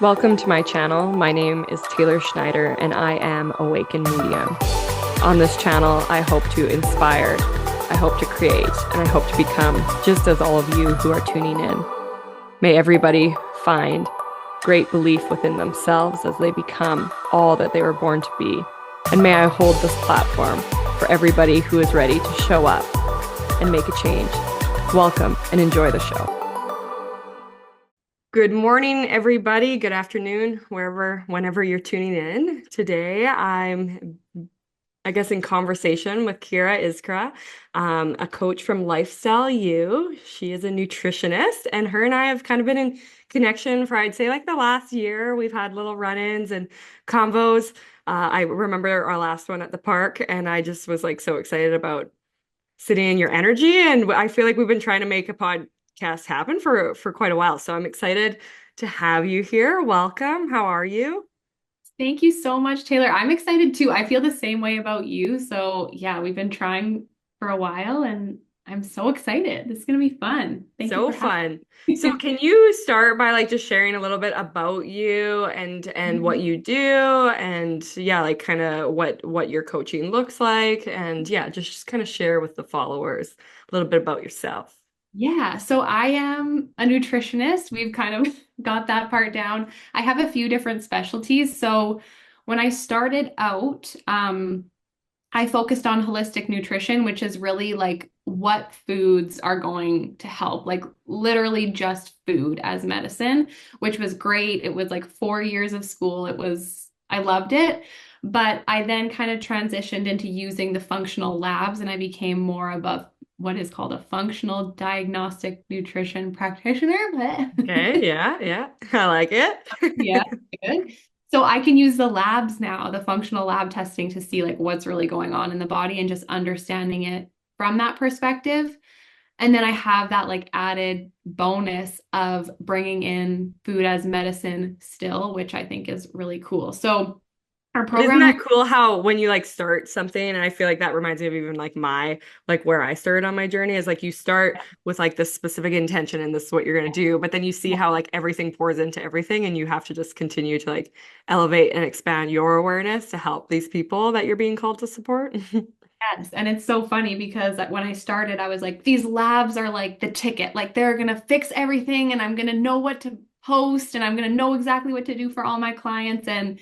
Welcome to my channel. My name is Taylor Schneider and I am Awakened Medium. On this channel, I hope to inspire, I hope to create, and I hope to become just as all of you who are tuning in. May everybody find great belief within themselves as they become all that they were born to be. And may I hold this platform for everybody who is ready to show up and make a change. Welcome and enjoy the show. Good morning, everybody. Good afternoon, whenever you're tuning in. Today, I guess, in conversation with Kira Iskra, a coach from lifestyleU. She is a nutritionist, and her and I have kind of been in connection for, I'd say, like the last year. We've had little run-ins and convos. I remember our last one at the park, and I just was like so excited about sitting in your energy. And I feel like we've been trying to make a podcast happen for quite a while. So I'm excited to have you here. Welcome. How are you? Thank you so much, Taylor. I'm excited too. I feel the same way about you. So, yeah, we've been trying for a while and I'm so excited. This is going to be fun. Thank you So for having fun. So me. can you start by like just sharing a little bit about you and what you do and yeah, like kind of what your coaching looks like and yeah, just kind of share with the followers a little bit about yourself. Yeah, so I am a nutritionist. We've kind of got that part down. I have a few different specialties. So, when I started out, I focused on holistic nutrition, which is really like what foods are going to help, like literally just food as medicine, which was great. It was like 4 years of school. I loved it. But I then kind of transitioned into using the functional labs and I became more of a what is called a functional diagnostic nutrition practitioner. Okay, yeah, yeah. I like Yeah, it. good. So I can use the labs now, the functional lab testing to see like what's really going on in the body and just understanding it from that perspective. And then I have that like added bonus of bringing in food as medicine still, which I think is really cool. So our But isn't program, that cool how when you like start something, and I feel like that reminds me of even like like where I started on my journey is like you start with like this specific intention and this is what you're gonna do, but then you see how like everything pours into everything and you have to just continue to like elevate and expand your awareness to help these people that you're being called to support. yes, and it's so funny because when I started, I was like, these labs are like the ticket, like they're gonna fix everything and I'm gonna know what to post and I'm gonna know exactly what to do for all my clients. And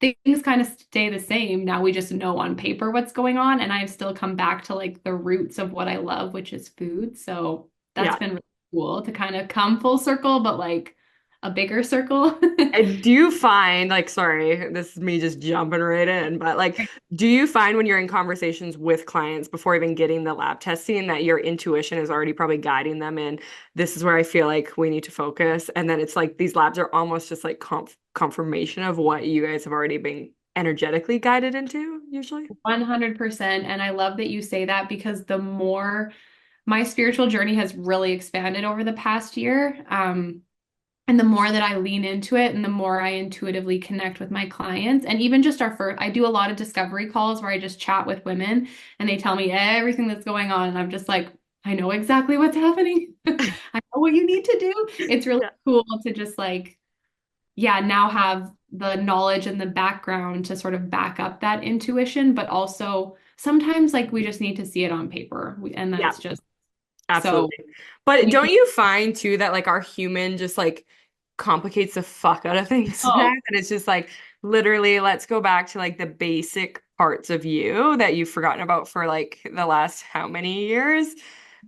things kind of stay the same. Now we just know on paper what's going on, and I've still come back to like the roots of what I love, which is food. So that's Yeah. been really cool to kind of come full circle, but like a bigger circle. And do you find, like, sorry, this is me just jumping right in, but like, do you find when you're in conversations with clients before even getting the lab testing that your intuition is already probably guiding them in, this is where I feel like we need to focus. And then it's like these labs are almost just like confirmation of what you guys have already been energetically guided into, usually? 100%. And I love that you say that because the more my spiritual journey has really expanded over the past year. And the more that I lean into it and the more I intuitively connect with my clients, and even just our first, I do a lot of discovery calls where I just chat with women and they tell me everything that's going on. And I'm just like, I know exactly what's happening. I know what you need to do. It's really Yeah. cool to just like, yeah, now have the knowledge and the background to sort of back up that intuition, but also sometimes like we just need to see it on paper. And Yeah. that's just so Absolutely. But we don't can, you find too that like our human just like complicates the fuck out of things oh, sometimes? And it's just like literally, let's go back to like the basic parts of you that you've forgotten about for like the last how many years?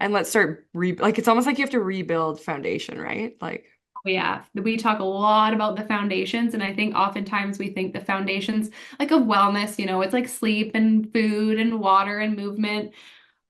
And let's start like it's almost like you have to rebuild foundation, right? Like, yeah, we talk a lot about the foundations, and I think oftentimes we think the foundations like of wellness, it's like sleep and food and water and movement.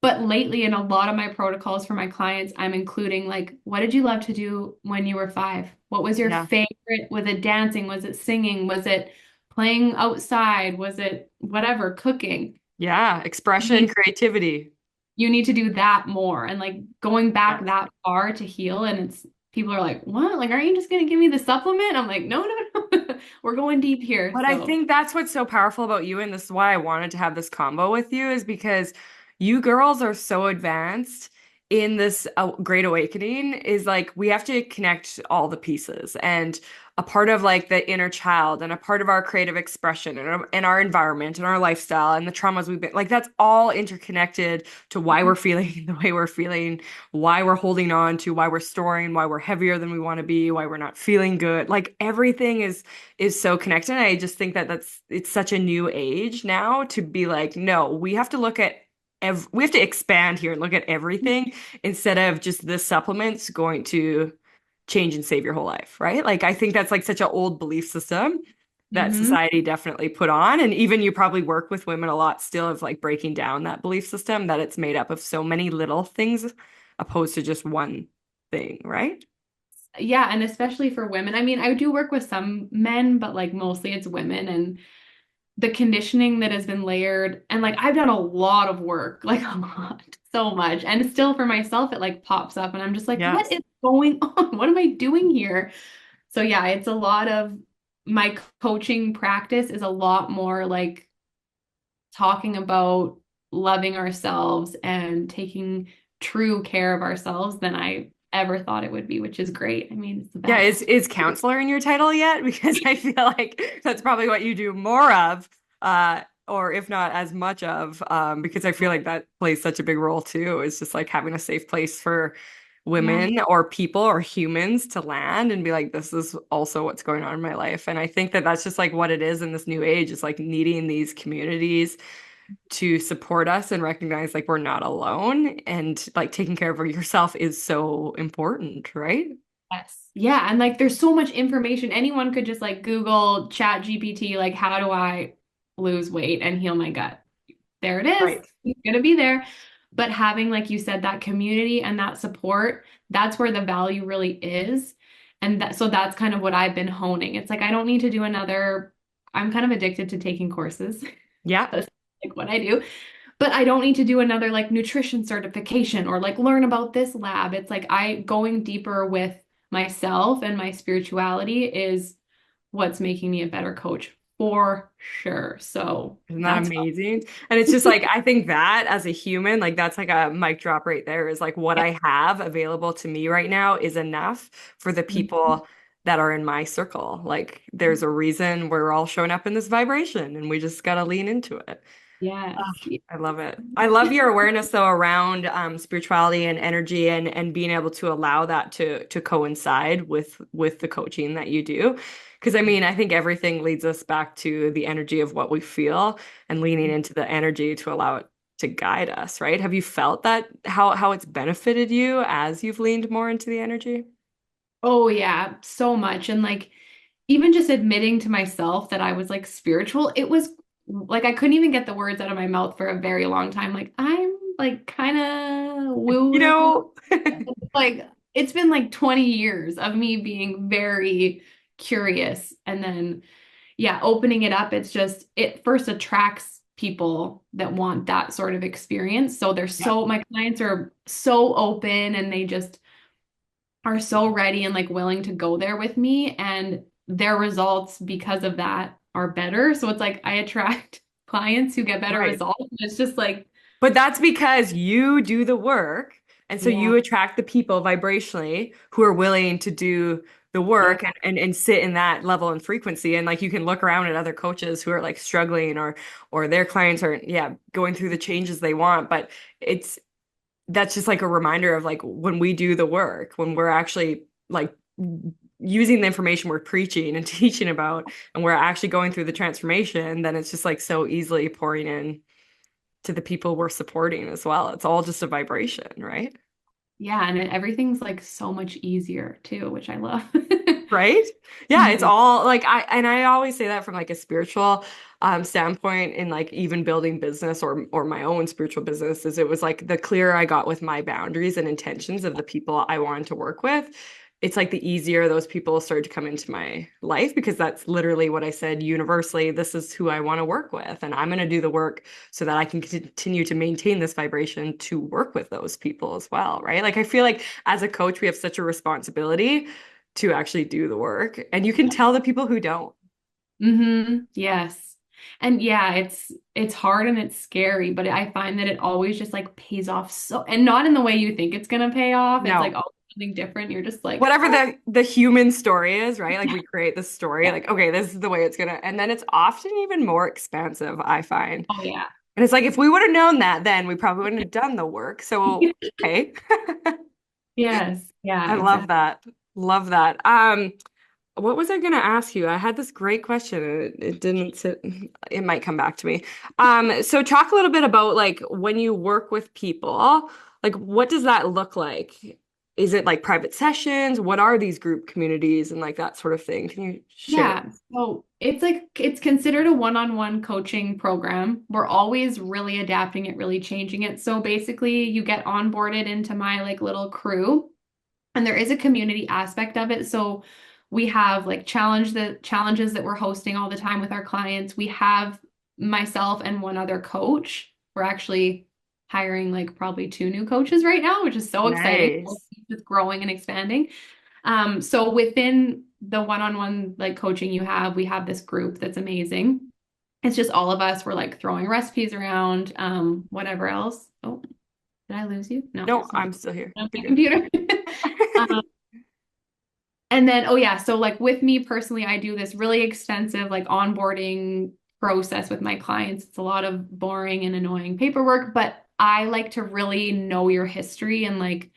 But lately, in a lot of my protocols for my clients, I'm including like, what did you love to do when you were 5? What was your yeah. favorite? Was it dancing? Was it singing? Was it playing outside? Was it whatever, cooking? Yeah. You Expression, need, creativity. you need to do that more and like going back Yes. that far to heal. And it's people are like, what? Like, aren't you just gonna give me the supplement? I'm like, no, no, no. We're going deep here. But I So think that's what's so powerful about you, and this is why I wanted to have this combo with you, is because you girls are so advanced in this great awakening is like we have to connect all the pieces, and a part of like the inner child and a part of our creative expression and our environment and our lifestyle and the traumas we've been like that's all interconnected to why we're feeling the way we're feeling, why we're holding on to, why we're storing, why we're heavier than we want to be, why we're not feeling good. Like everything is so connected. And I just think that it's such a new age now to be like, no, we have to look at we have to expand here and look at everything instead of just the supplements going to change and save your whole life, right? Like I think that's like such an old belief system that Hmm. society definitely put on. And even you probably work with women a lot still of like breaking down that belief system that it's made up of so many little things opposed to just one thing, right? Yeah, and especially for women. I mean, I do work with some men, but like mostly it's women and the conditioning that has been layered. And like I've done a lot of work, like a lot, so much. And still for myself, it like pops up and I'm just like, what Yes. is going on? What am I doing here? So yeah, it's a lot of my coaching practice is a lot more like talking about loving ourselves and taking true care of ourselves than I ever thought it would be, which is great. I mean, it's the Yeah, best. is counselor in your title yet? Because I feel like that's probably what you do more of, or if not as much of, because I feel like that plays such a big role too. It's just like having a safe place for Yeah. women or people or humans to land and be like, this is also what's going on in my life. And I think that that's just like what it is in this new age. It's like needing these communities to support us and recognize like we're not alone and like taking care of yourself is so important, right? Yes. Yeah. And like there's so much information. Anyone could just like Google Chat GPT, like, how do I lose weight and heal my gut? There it is. Right. It's gonna be there. But having, like you said, that community and that support, that's where the value really is. And that so that's kind of what I've been honing. It's like I don't need to do another, I'm kind of addicted to taking courses. Yeah. That's like what I do. But I don't need to do another like nutrition certification or like learn about this lab. It's like I going deeper with myself and my spirituality is what's making me a better coach for sure. So Isn't that that's amazing? And it's just like, I think that as a human, like that's like a mic drop right there is like what yeah. I have available to me right now is enough for the Mhm. people that are in my circle. Like there's a reason we're all showing up in this vibration and we just got to lean into it. Yes. Ah, I love it. I love your awareness though around spirituality and energy and being able to allow that to coincide with the coaching that you do. Because I mean, I think everything leads us back to the energy of what we feel and leaning into the energy to allow it to guide us, right? Have you felt that how it's benefited you as you've leaned more into the energy? Oh yeah, so much. And like even just admitting to myself that I was like spiritual, it was like I couldn't even get the words out of my mouth for a very long time. Like I'm like kind of You woo woo. know, Like it's been like 20 years of me being very curious and then yeah, opening it up, it's just it first attracts people that want that sort of experience. So they're yeah, so my clients are so open and they just are so ready and like willing to go there with me and their results because of that are better. So it's like I attract clients who get better right. results. And it's just like, But that's because you do the work. And so yeah, you attract the people vibrationally who are willing to do the yeah, work and sit in that level and frequency. And like you can look around at other coaches who are like struggling or their clients are, yeah, going through the changes they want. But it's that's just like a reminder of like when we do the work, when we're actually like using the information we're preaching and teaching about, and we're actually going through the transformation, then it's just like so easily pouring in to the people we're supporting as well. It's all just a vibration, right? yeah. And everything's like so much easier too, which I love. Right? Yeah, it's Mhm. all like I always say that from like a spiritual standpoint in like even building business or my own spiritual business is it was like the clearer I got with my boundaries and intentions of the people I wanted to work with, it's like the easier those people started to come into my life because that's literally what I said universally, this is who I want to work with and I'm going to do the work so that I can continue to maintain this vibration to work with those people as well, right? Like I feel like as a coach we have such a responsibility to actually do the work. And you can tell the people who don't. Hmm. Yes. And yeah, it's hard and it's scary, but I find that it always just like pays off so, and not in the way you think it's gonna pay off. It's like No. always something different. You're just like, Whatever oh the human story is, right? Like yeah, we create the story, yeah, like, okay, this is the way it's gonna, and then it's often even more expansive, I find. oh yeah. And it's like if we would have known that then we probably wouldn't have done the work. So, okay. Yes, yeah, I love exactly. that. Love that. What was I going to ask you? I had this great question. It didn't sit. It might come back to me. So talk a little bit about like when you work with people, like what does that look like? Is it like private sessions? What are these group communities and like that sort of thing? Can you share? Yeah, so it's like it's considered a one-on-one coaching program. We're always really adapting it, really changing it. So basically, you get onboarded into my like little crew, and there is a community aspect of it. So we have like challenges that we're hosting all the time with our clients. We have myself and one other coach. We're actually hiring like probably two new coaches right now, which is so exciting. Nice. It's growing and expanding. So within the one-on-one like coaching you have, we have this group that's amazing. It's just all of us. We're like throwing recipes around, whatever else. Oh, did I lose you? No, No, it's not I'm still here. on You're my good. computer. Um, and then, oh yeah, so like with me personally, I do this really extensive like onboarding process with my clients. It's a lot of boring and annoying paperwork, but I like to really know your history and like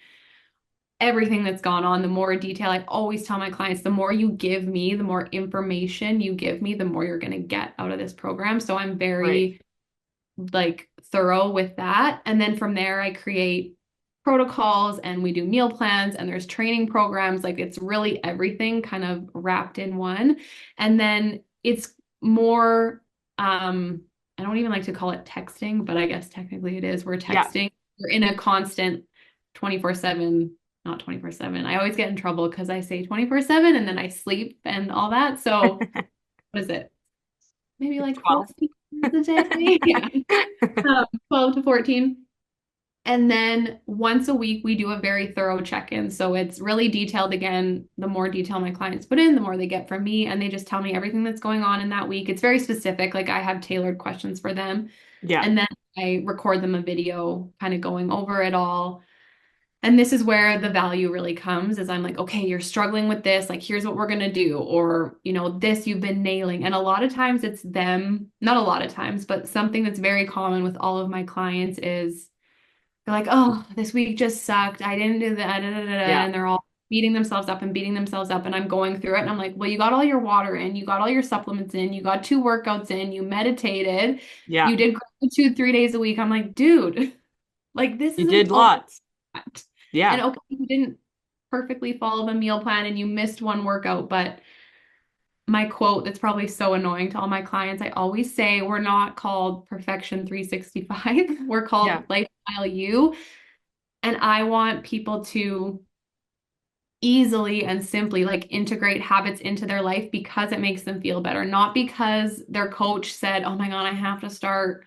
everything that's gone on, the more detail. I always tell my clients, the more you give me, the more information you give me, the more you're going to get out of this program. So I'm Right. very like thorough with that. And then from there, I create protocols and we do meal plans and there's training programs. Like it's really everything kind of wrapped in one. And then it's more, I don't even like to call it texting, but I guess technically it is. We're Yeah. texting. We're in a constant 24/7, not 24/7. I always get in trouble because I say 24/7 and then I sleep and all that. So what is it? Maybe like 12. 14 hours a day. Yeah. 12 to 14. And then once a week, we do a very thorough check-in. So it's really detailed. Again, the more detail my clients put in, the more they get from me. And they just tell me everything that's going on in that week. It's very specific. Like I have tailored questions for them. Yeah. And then I record them a video kind of going over it all. And this is where the value really comes is I'm like, okay, you're struggling with this. Like, here's what we're going to do. Or, this you've been nailing. And a lot of times it's them, not a lot of times, but something that's very common with all of my clients is they're like, oh, this week just sucked. I didn't do that. Da, da, da, da," Yeah. and they're all beating themselves up and beating themselves up. And I'm going through it. And I'm like, well, you got all your water in, you got all your supplements in, you got two workouts in, you meditated, Yeah. you did gratitude 3 days a week. I'm like, dude, like this You isn't did all lots. that. And Yeah. okay, you didn't perfectly follow the meal plan and you missed one workout, but my quote that's probably so annoying to all my clients, I always say we're not called Perfection 365. We're Yeah. called lifestyleU. And I want people to easily and simply like integrate habits into their life because it makes them feel better, not because their coach said, oh my God, I have to start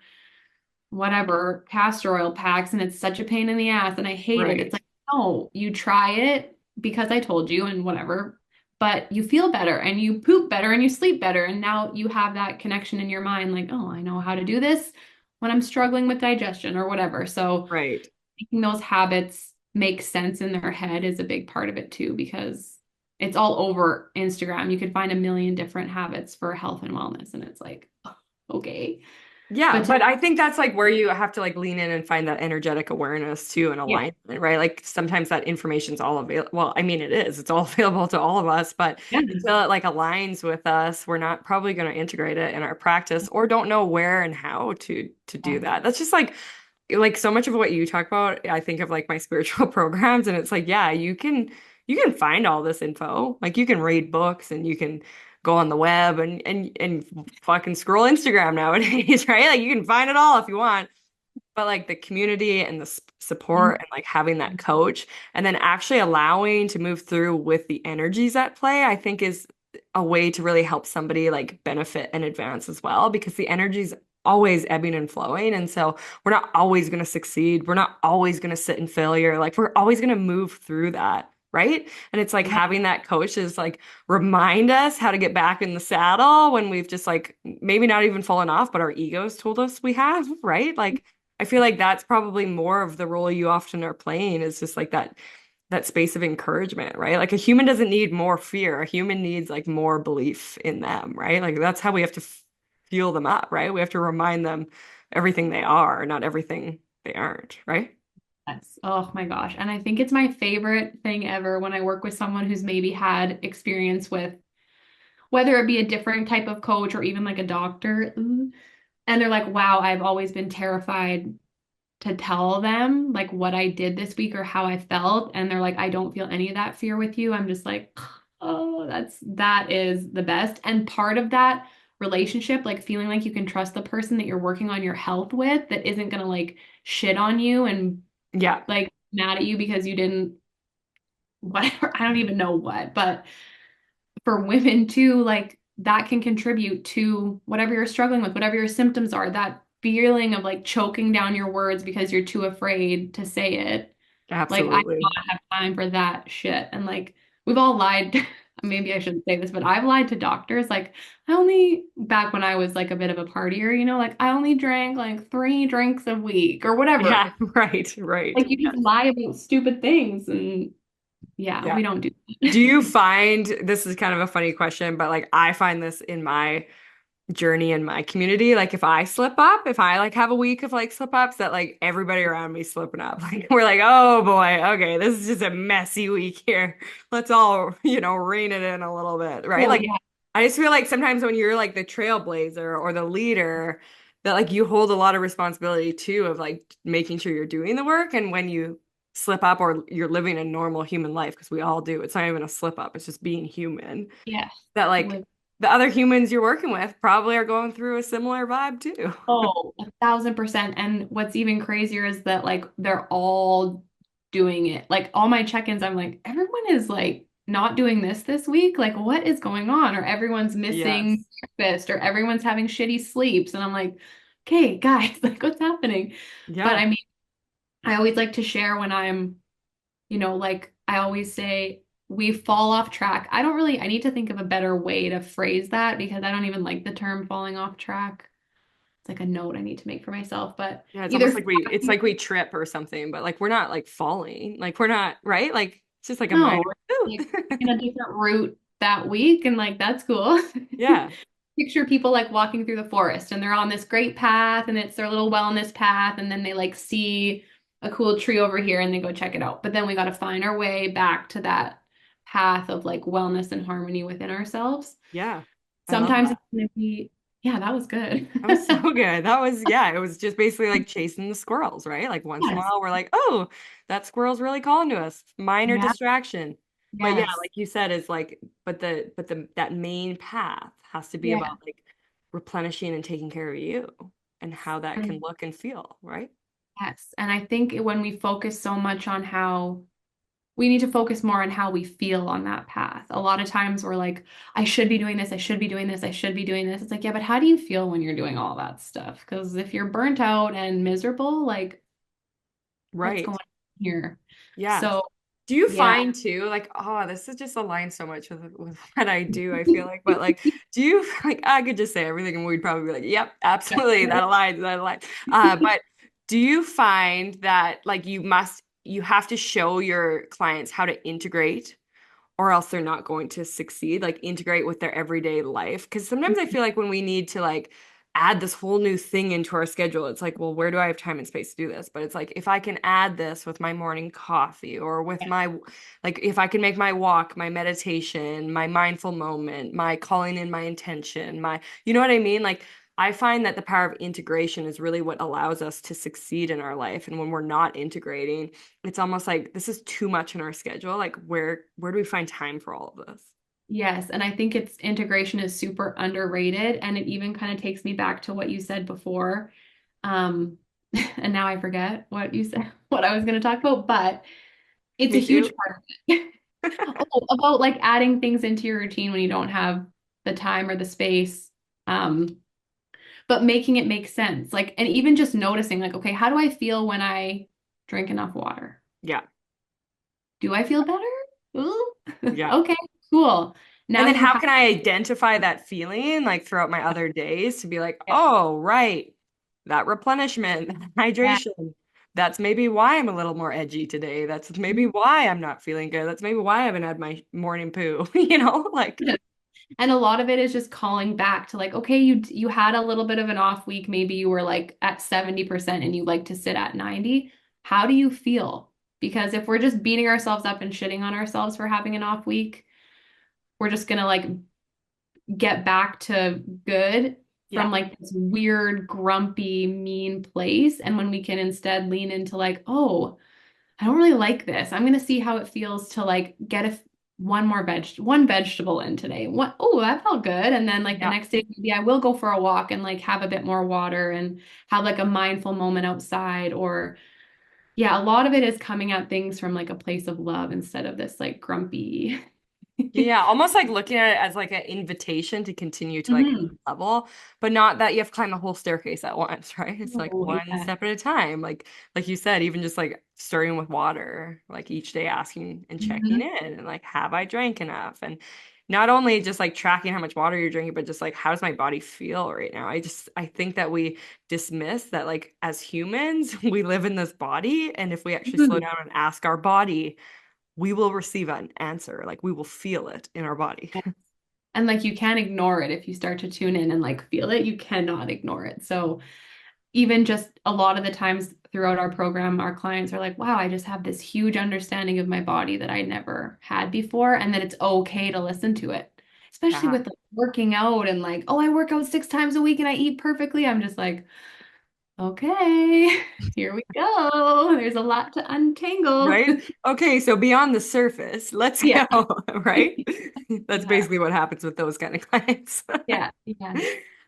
whatever castor oil packs and it's such a pain in the ass and I hate it. It's Right. like, no, you try it because I told you and whatever, but you feel better and you poop better and you sleep better. And now you have that connection in your mind, like, oh, I know how to do this when I'm struggling with digestion or whatever. So Right. making those habits make sense in their head is a big part of it too, because it's all over Instagram. You could find a million different habits for health and wellness, and it's like, okay. Yeah, But to, but I think that's like where you have to like lean in and find that energetic awareness too and yeah, alignment, right? Like sometimes that information's all available. Well, I mean it is. It's all available to all of us, but yeah, until it like aligns with us, we're not probably going to integrate it in our practice or don't know where and how to do yeah, that. That's just like so much of what you talk about, I think of like my spiritual programs and it's like, yeah, you can find all this info. Like you can read books and you can go on the web and fucking scroll Instagram nowadays, right? Like you can find it all if you want. But like the community and the support and like having that coach and then actually allowing to move through with the energies at play, I think is a way to really help somebody like benefit and advance as well because the energy's always ebbing and flowing. And so we're not always going to succeed. We're not always going to sit in failure. Like we're always going to move through that. right? And it's like Yeah. having that coach is like remind us how to get back in the saddle when we've just like maybe not even fallen off, but our egos told us we have, right? Like I feel like that's probably more of the role you often are playing is just like that space of encouragement, right? Like a human doesn't need more fear. A human needs like more belief in them, right? Like that's how we have to fuel them up, right? We have to remind them everything they are, not everything they aren't, right? Yes. Oh my gosh. And I think it's my favorite thing ever when I work with someone who's maybe had experience with whether it be a different type of coach or even like a doctor. And they're like, wow, I've always been terrified to tell them like what I did this week or how I felt. And they're like, I don't feel any of that fear with you. I'm just like, oh, that is the best. And part of that relationship, like feeling like you can trust the person that you're working on your health with that isn't gonna like shit on you and Yeah, like mad at you because you didn't whatever, I don't even know what, but for women too, like that can contribute to whatever you're struggling with, whatever your symptoms are, that feeling of like choking down your words because you're too afraid to say it. Like I do absolutely. not have time for that shit. And like we've all lied. Maybe I shouldn't say this, but I've lied to doctors. Like I only back when I was like a bit of a partier, like I only drank like 3 drinks a week or Yeah, whatever. right, right. Like you Yes. just lie about stupid things and yeah, Yeah. we don't do Do that. you find this is kind of a funny question, but like I find this in my journey in my community. Like if I slip up, if I like have a week of like slip ups, that like everybody around me slipping up. Like we're like, oh boy, okay, this is just a messy week here. Let's all, rein it in a little bit, right? Oh Like yeah. I just feel like sometimes when you're like the trailblazer or the leader, that like you hold a lot of responsibility too of like making sure you're doing the work. And when you slip up or you're living a normal human life, because we all do, it's not even a slip up, it's just being human Yeah. that like Live. the other humans you're working with probably are going through a similar vibe too. Oh, 1,000%. And what's even crazier is that like they're all doing it. Like all my check-ins, I'm like, everyone is like not doing this week. Like, what is going on? Or everyone's missing Yes. breakfast, or everyone's having shitty sleeps. And I'm like, okay, guys, like what's happening? But Yeah. I mean, I always like to share when I'm, like I always say, we fall off track. I need to think of a better way to phrase that because I don't even like the term falling off track. It's like a note I need to make for myself, but Yeah, it's almost either like it's like we trip or something, but like we're not like falling. Like we're not, right? Like it's just like a minor no, ooh. like in a different route that week, and like that's cool. Yeah. Picture people like walking through the forest and they're on this great path and it's their little wellness path, and then they like see a cool tree over here and they go check it out. But then we got to find our way back to that path of like wellness and harmony within ourselves. Yeah. I love Sometimes that. it's going to be, yeah, that was good. That was so good. That was, yeah, it was just basically like chasing the squirrels, right? Like once in a Yes. while, we're like, oh, that squirrel's really calling to us. Minor Yeah. distraction. But yeah, Yes. like you said, is like, but the that main path has to be Yeah. about like replenishing and taking care of you and how that can And look and feel, right? yes. And I think when we focus so much on how we need to focus more on how we feel on that path. A lot of times we're like, I should be doing this, I should be doing this, I should be doing this. It's like, yeah, but how do you feel when you're doing all that stuff? Because if you're burnt out and miserable, like what's Right. going on here? Yes. So, Do you yeah. find too, like, oh, this is just aligned so much with what I do, I feel like, but like, do you like I could just say everything and we'd probably be like, yep, absolutely, that aligns, that aligns. But do you find that like you have to show your clients how to integrate or else they're not going to succeed, like integrate with their everyday life? Because sometimes I feel like when we need to like add this whole new thing into our schedule, it's like, well, where do I have time and space to do this? But it's like, if I can add this with my morning coffee or with my, like, if I can make my walk, my meditation, my mindful moment, my calling in my intention, you know what I mean? Like, I find that the power of integration is really what allows us to succeed in our life. And when we're not integrating, it's almost like this is too much in our schedule. Like where do we find time for all of this? Yes, and I think its integration is super underrated, and it even kind of takes me back to what you said before. Um, and now I forget what you said, what I was going to talk about, but it's a Me huge too. part of it. Oh, about like adding things into your routine when you don't have the time or the space. Um, but making it make sense. Like, and even just noticing, like, okay, how do I feel when I drink enough water? Yeah. Do I feel better? Ooh. Yeah. Okay, cool. And Now then you how have can I identify that feeling like throughout my other days to be like, yeah, oh, right, that replenishment, yeah. hydration. That's maybe why I'm a little more edgy today. That's maybe why I'm not feeling good. That's maybe why I haven't had my morning poo, like, And a lot of it is just calling back to like, okay, you had a little bit of an off week. Maybe you were like at 70% and you like to sit at 90. How do you feel? Because if we're just beating ourselves up and shitting on ourselves for having an off week, we're just gonna like get back to good yeah. from like this weird, grumpy, mean place. And when we can instead lean into like, oh, I don't really like this. I'm gonna see how it feels to like get one vegetable in today. What oh, that felt good. And then like the Yeah. next day, maybe I will go for a walk and like have a bit more water and have like a mindful moment outside. Or yeah, a lot of it is coming at things from like a place of love instead of this like grumpy. Yeah, almost like looking at it as like an invitation to continue to like Mhm. level, but not that you have to climb the whole staircase at once, right? It's like Oh, one yeah. step at a time. Like you said, even just like starting with water, like each day asking and checking Mhm. in and like, have I drank enough? And not only just like tracking how much water you're drinking, but just like how does my body feel right now? I think that we dismiss that like as humans, we live in this body, and if we actually slow Mhm. down and ask our body we will receive an answer. Like we will feel it in our body. And like you can't ignore it if you start to tune in and like feel it, you cannot ignore it. So even just a lot of the times throughout our program, our clients are like, wow, I just have this huge understanding of my body that I never had before. And then it's okay to listen to it, especially Yeah. with like working out and like, oh, I work out 6 times a week and I eat perfectly. I'm just like, okay, here we go. There's a lot to untangle. Right? Okay, so beyond the surface, let's Yeah. go, right? That's Yeah. basically what happens with those kind of clients. Yeah. Yeah.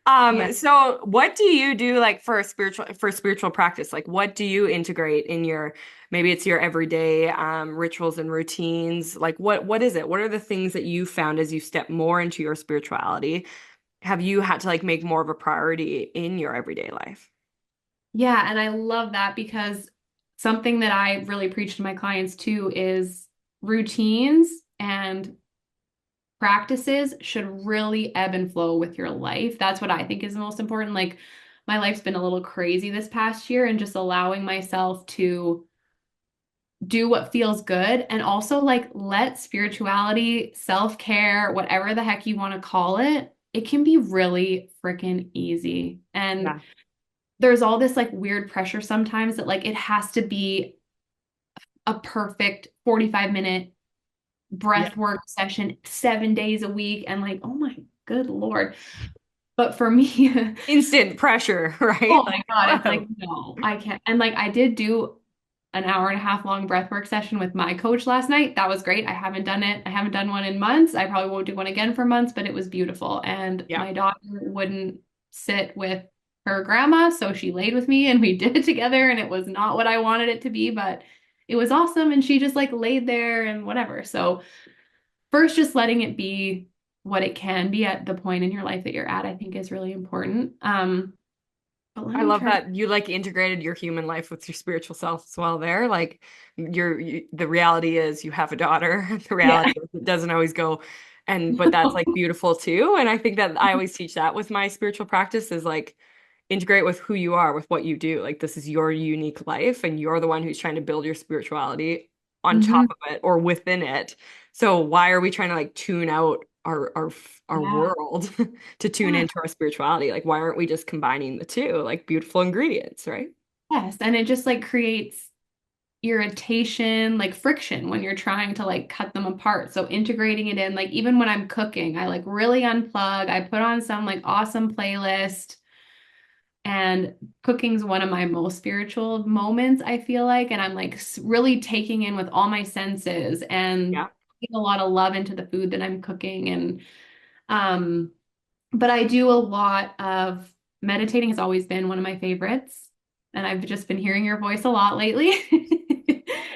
Yeah. So what do you do like for spiritual practice? Like what do you integrate in your maybe it's your everyday rituals and routines? Like what is it? What are the things that you found as you step more into your spirituality? Have you had to like make more of a priority in your everyday life? Yeah, and I love that because something that I really preach to my clients too is routines and practices should really ebb and flow with your life. That's what I think is the most important. Like my life's been a little crazy this past year and just allowing myself to do what feels good and also like let spirituality, self-care, whatever the heck you want to call it, it can be really freaking easy. And Yeah. there's all this like weird pressure sometimes that like it has to be a perfect 45-minute Yeah. breath work session 7 days a week and like oh my good lord, but for me Instant pressure, right? oh my Like, God, it's like whoa. no I can't. And like I did do an hour and a half long breath work session with my coach last night. That was great. I haven't done one in months. I probably won't do one again for months, but it was beautiful. And Yeah. my daughter wouldn't sit with her grandma, so she laid with me and we did it together. And it was not what I wanted it to be, but it was awesome. And she just like laid there and whatever. So first, just letting it be what it can be at the point in your life that you're at, I think is really important. But let I me love turn. that you like integrated your human life with your spiritual self as well there. Like the reality is you have a daughter. The Yeah. reality is it doesn't always go but that's like beautiful too. And I think that I always teach that with my spiritual practice is like integrate with who you are, with what you do. Like this is your unique life and you're the one who's trying to build your spirituality on top Mhm. of it or within it. So why are we trying to like tune out our Yeah. world to tune Yeah. into our spirituality? Like why aren't we just combining the two like beautiful ingredients, right? Yes. And it just like creates irritation, like friction when you're trying to like cut them apart. So integrating it in, like even when I'm cooking, I like really unplug. I put on some like awesome playlist. And cooking's one of my most spiritual moments, I feel like. And I'm like really taking in with all my senses and Yeah. putting a lot of love into the food that I'm cooking. And um, but I do a lot of meditating has always been one of my favorites. And I've just been hearing your voice a lot lately.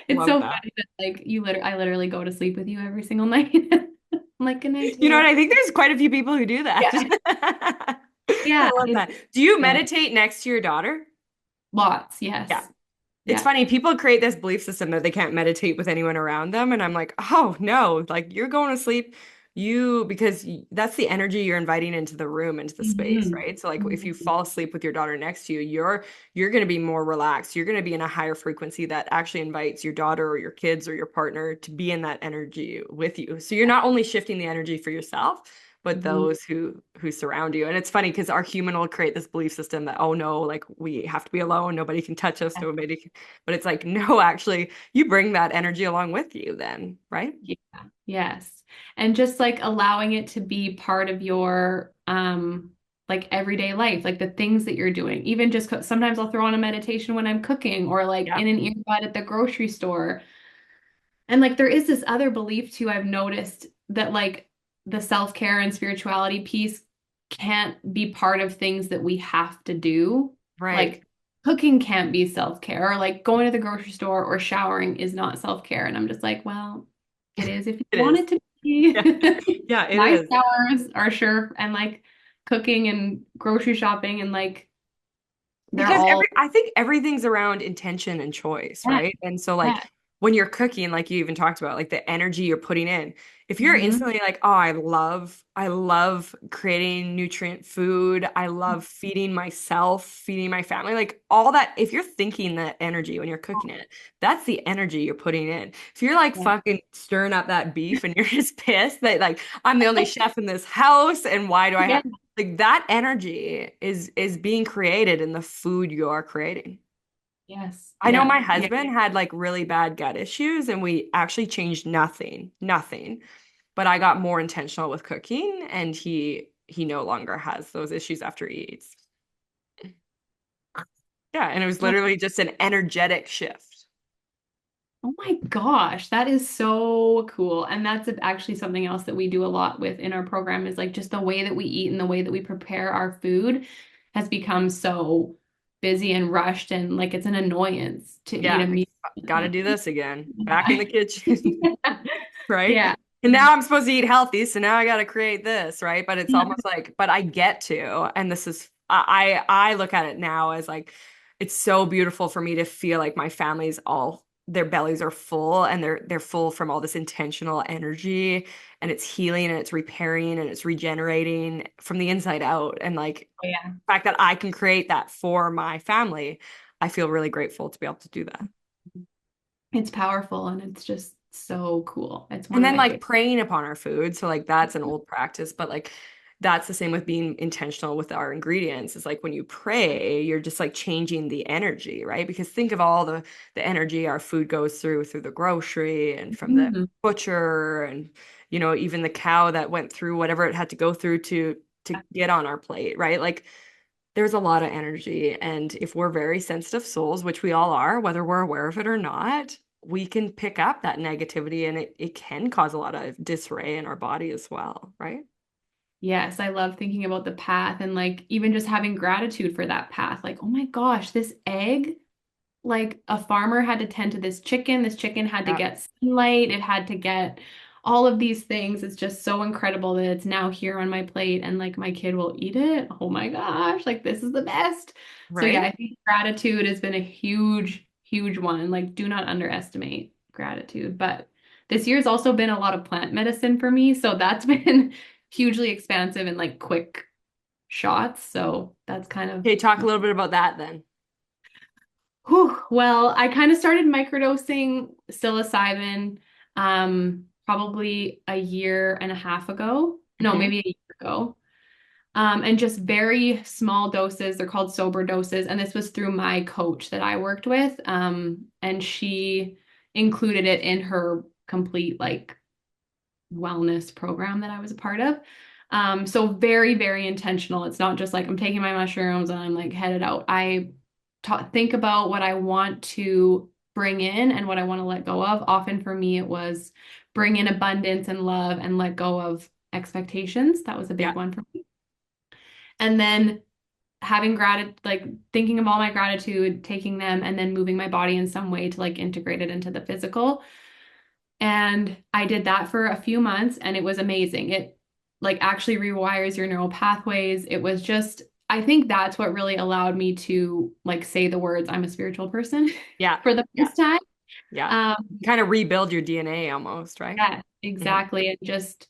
It's Love so that. funny that like I literally go to sleep with you every single night. I'm like, good night, You know dear. what? I think there's quite a few people who do that. Yeah. I Yeah. love It's that. Do you good. meditate next to your daughter? Lots, Yeah. yes. It's Yeah. funny, people create this belief system that they can't meditate with anyone around them. And I'm like, oh no, like you're going to sleep, that's the energy you're inviting into the room, into the space, Mhm. right? So like if you Mhm. fall asleep with your daughter next to you, you're going to be more relaxed. You're going to be in a higher frequency that actually invites your daughter or your kids or your partner to be in that energy with you. So you're not only shifting the energy for yourself, but Mhm. those who surround you. And it's funny because our human will create this belief system that, oh no, like we have to be alone, nobody can touch us, nobody can, but it's like, no, actually, you bring that energy along with you then, right? Yeah. Yes. And just like allowing it to be part of your like everyday life, like the things that you're doing. Even just sometimes I'll throw on a meditation when I'm cooking or like Yeah. in an earbud at the grocery store. And like there is this other belief too, I've noticed that like the self-care and spirituality piece can't be part of things that we have to do. Right. Like cooking can't be self-care, or like going to the grocery store or showering is not self-care. And I'm just like, well, it is if you It want is. it to be. Yeah. Yeah, it My is. showers are sure, and like cooking and grocery shopping and like they're Because all I think everything's around intention and choice, yeah, right? And so like yeah. when you're cooking, like you even talked about, like the energy you're putting in, if you're Mhm. instantly like, oh, I love creating nutrient food, I love feeding myself, feeding my family, like all that, if you're thinking that energy when you're cooking it, that's the energy you're putting in. If you're like Yeah. fucking stirring up that beef and you're just pissed that like I'm the only chef in this house and why do I Yeah. have like that energy is being created in the food you're creating. Yes. I know Yeah. my Yeah. husband had like really bad gut issues and we actually changed nothing. But I got more intentional with cooking and he no longer has those issues after he eats. Yeah, and it was literally just an energetic shift. Oh my gosh, that is so cool. And that's actually something else that we do a lot with in our program is like just the way that we eat and the way that we prepare our food has become so busy and rushed and like it's an annoyance to eat Yeah, a meal. got to Like, do this again. Back in the kitchen. Right? yeah. And now I'm supposed to eat healthy, so now I got to create this, right? But it's Yeah. almost like, but I get to, and this is, I look at it now as like, it's so beautiful for me to feel like my family's all their bellies are full and they're full from all this intentional energy and it's healing and it's repairing and it's regenerating from the inside out. And like Oh, yeah. the fact that I can create that for my family, I feel really grateful to be able to do that. It's powerful and it's just so cool. It's one And of then my like favorites. praying upon our food. So like that's an old practice, but like that's the same with being intentional with our ingredients. It's like when you pray, you're just like changing the energy, right? Because think of all the energy our food goes through the grocery and from the Mhm. butcher and even the cow that went through whatever it had to go through to get on our plate, right? Like there's a lot of energy. And if we're very sensitive souls, which we all are, whether we're aware of it or not, we can pick up that negativity and it can cause a lot of disarray in our body as well, right? Yes, I love thinking about the path and like even just having gratitude for that path. Like, oh my gosh, this egg, like a farmer had to tend to this chicken. This chicken had to Yeah. get sunlight. It had to get all of these things. It's just so incredible that it's now here on my plate and like my kid will eat it. Oh my gosh, like this is the best. So yeah, Right? I think gratitude has been a huge, huge one. Like do not underestimate gratitude. But this year's also been a lot of plant medicine for me. So that's been hugely expansive and like quick shots. So that's kind of Okay, talk a little bit about that then. whew. Well, I kind of started microdosing psilocybin probably a year and a half ago. No, Hmm. maybe a year ago. And just very small doses. They're called sober doses. And this was through my coach that I worked with. And she included it in her complete like wellness program that I was a part of. So very, very intentional. It's not just like I'm taking my mushrooms and I'm like headed out. I think about what I want to bring in and what I want to let go of. Often for me, it was bring in abundance and love and let go of expectations. That was a Yeah. big one for me. And then having gratitude, like thinking of all my gratitude, taking them and then moving my body in some way to like integrate it into the physical. And I did that for a few months and it was amazing. It like actually rewires your neural pathways. It was just I think that's what really allowed me to like say the words I'm a spiritual person Yeah. for the Yeah. first time. Yeah. Um, Kind of rebuild your DNA almost, right? yeah, Hmm. exactly. And just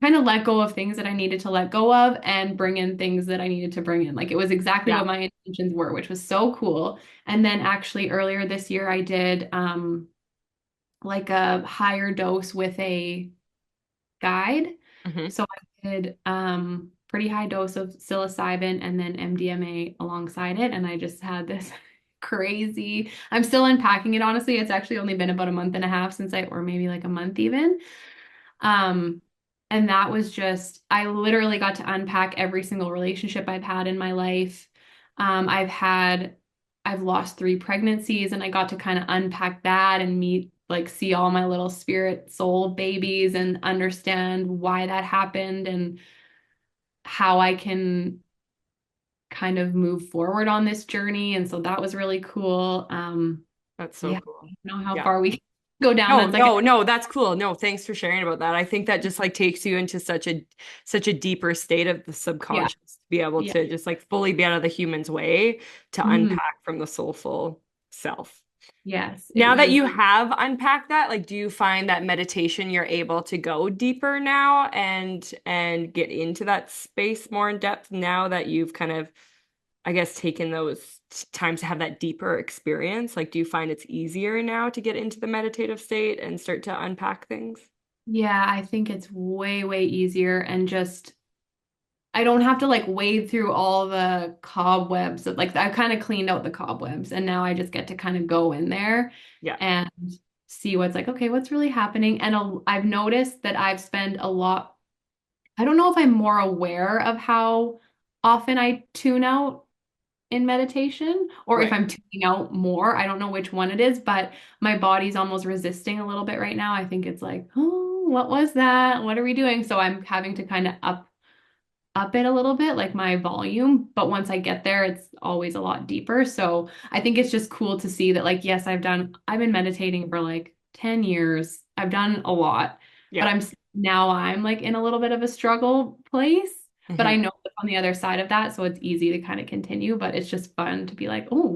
kind of let go of things that I needed to let go of and bring in things that I needed to bring in. Like it was exactly Yeah. what my intentions were, which was so cool. And then actually earlier this year I did like a higher dose with a guide. Hmm. So I did pretty high dose of psilocybin and then MDMA alongside it. And I just had this crazy, I'm still unpacking it, honestly. It's actually only been about a month and a half since or maybe like a month even. Um, and that was just, I literally got to unpack every single relationship I've had in my life. I've lost 3 pregnancies and I got to kind of unpack that and like, see all my little spirit soul babies and understand why that happened and how I can kind of move forward on this journey. And so that was really cool. That's so Yeah, cool. I don't know how Yeah. far we go down. No, That's like, no, no, that's cool. No, thanks for sharing about that. I think that just like takes you into such a deeper state of the yeah, subconscious to be able yeah. to just like fully be out of the human's way to Mhm. unpack from the soulful self. Yes, it Now that was. you have unpacked that, like, do you find that meditation you're able to go deeper now and get into that space more in depth now that you've kind of, I guess, taken those times to have that deeper experience? Like, do you find it's easier now to get into the meditative state and start to unpack things? Yeah, I think it's way, way easier and just I don't have to like wade through all the cobwebs of like I've kind of cleaned out the cobwebs and now I just get to kind of go in there Yeah. and see what's like, okay, what's really happening? And I've noticed that I've spent a lot, I don't know if I'm more aware of how often I tune out in meditation or if Right. I'm tuning out more. I don't know which one it is, but my body's almost resisting a little bit right now. I think it's like, oh, what was that? What are we doing? So I'm having to kind of up it a little bit, like my volume. But once I get there, it's always a lot deeper. So I think it's just cool to see that, like, yes, I've been meditating for like 10 years. I've done a lot, but Yeah. now I'm like in a little bit of a struggle place. But I Hmm. know what's on the other side of that. So it's easy to kind of continue, but it's just fun to be like, oh,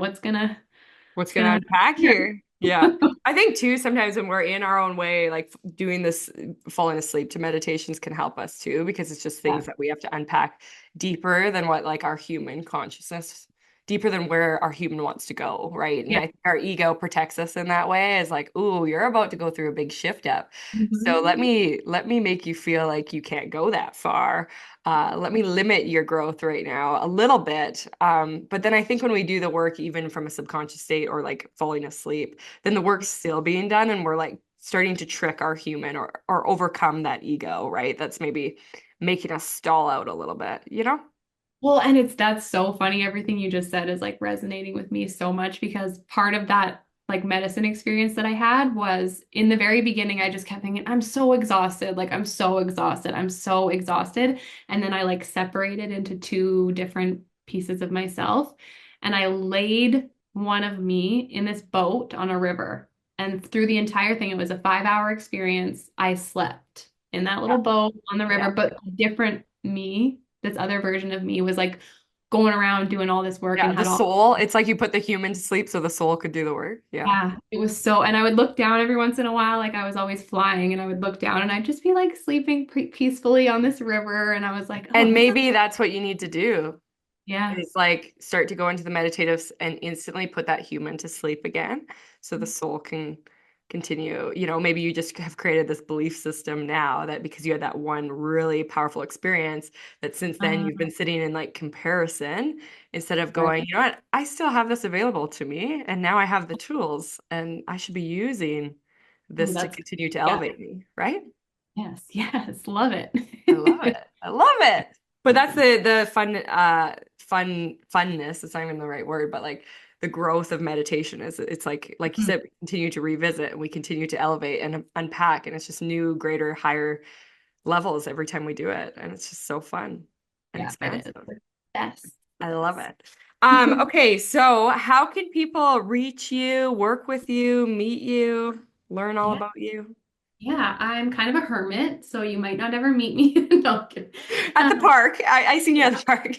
What's what's going to gonna unpack happen here? Yeah. I think too, sometimes when we're in our own way, like doing this, falling asleep to meditations can help us too, because it's just here? things that we have to unpack deeper than what like our human consciousness, deeper than where our human wants to go, right? And Yeah. I think our ego protects us in that way, is like, ooh, you're about to go through a big shift up. So Mhm. let me make you feel like you can't go that far. Let me limit your growth right now a little bit. But then I think when we do the work, even from a subconscious state or like falling asleep, then the work's still being done, and we're like starting to trick our human or overcome that ego, right? That's maybe making us stall out a little bit, you know? Well, and that's so funny. Everything you just said is like resonating with me so much because part of that like medicine experience that I had was in the very beginning, I just kept thinking, I'm so exhausted. Like, I'm so exhausted. I'm so exhausted. And then I like separated into 2 different pieces of myself. And I laid one of me in this boat on a river. And through the entire thing, it was a 5-hour experience. I slept in that Yeah. little boat on the river, Yeah. but a different me, this other version of me was like going around doing all this work Yeah. and The had all, soul, it's like you put the human to sleep so the soul could do the work. Yeah. yeah, it was so, and I would look down every once in a while, like I was always flying, and I would look down and I'd just be like sleeping peacefully on this river. And I was like, oh, And this is, maybe that's what you need to do. yeah. Is like start to go into the meditatives and instantly put that human to sleep again so the soul can continue. Maybe you just have created this belief system now that because you had that one really powerful experience, that since then Uh, you've been sitting in like comparison instead of right. going, you know what, I still have this available to me and now I have the tools and I should be using Oh, this to that's, continue to yeah. elevate me, right? Yes, yes, love it. I love it. I love it. But that's the funness. It's not even the right word, but like the growth of meditation is it's like you Mm, said, we continue to revisit and we continue to elevate and unpack, and it's just new, greater, higher levels every time we do it. And it's just so fun and yeah, it is. expansive. Yes, I love yes. it. Okay, so how can people reach you, work with you, meet you, learn all Yeah. about you? Yeah, I'm kind of a hermit, so you might not ever meet me. No, I'm kidding. At the park. I seen you Yeah. at the park.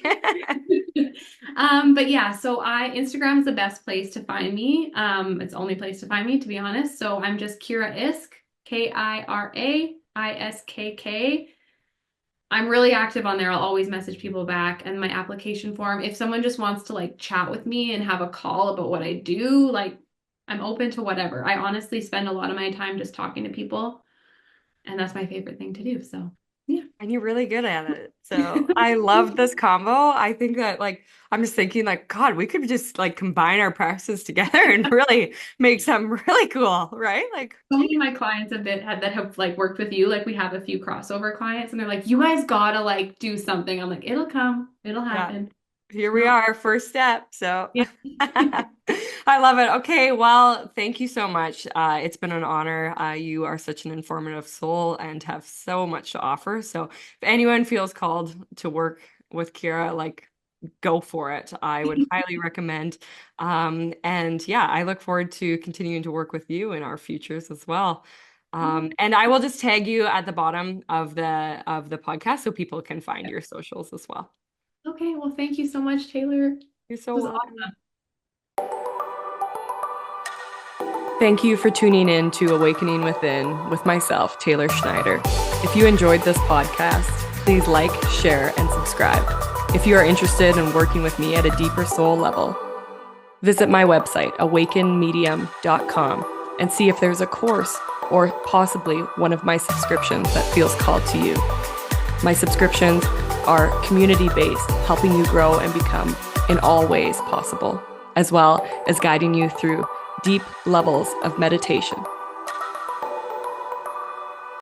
But yeah, so Instagram's the best place to find me. It's the only place to find me, to be honest. So I'm just Kira Isk, Kiraiskk. I'm really active on there. I'll always message people back, and my application form. If someone just wants to like chat with me and have a call about what I do, like I'm open to whatever. I honestly spend a lot of my time just talking to people, and that's my favorite thing to do. So, yeah. And you're really good at it. So I love this combo. I think that like I'm just thinking like, God, we could just like combine our practices together and really make something really cool, right? Like, So many of my clients that have like worked with you, like we have a few crossover clients, and they're like, "You guys gotta like do something." I'm like, "It'll come, it'll yeah, happen." here we No, are, first step. So yeah. I love it. Okay, well, thank you so much. It's been an honor. You are such an informative soul and have so much to offer. So if anyone feels called to work with Kira, like go for it. I would highly recommend. And yeah, I look forward to continuing to work with you in our futures as well. And I will just tag you at the bottom of the podcast so people can find your socials as well. Okay, well, thank you so much, Taylor. This You're so was welcome. awesome. Thank you for tuning in to Awakening Within with myself, Taylor Schneider. If you enjoyed this podcast, please like, share, and subscribe. If you are interested in working with me at a deeper soul level, visit my website, awakenmedium.com, and see if there's a course or possibly one of my subscriptions that feels called to you. My subscriptions are community-based, helping you grow and become in all ways possible, as well as guiding you through deep levels of meditation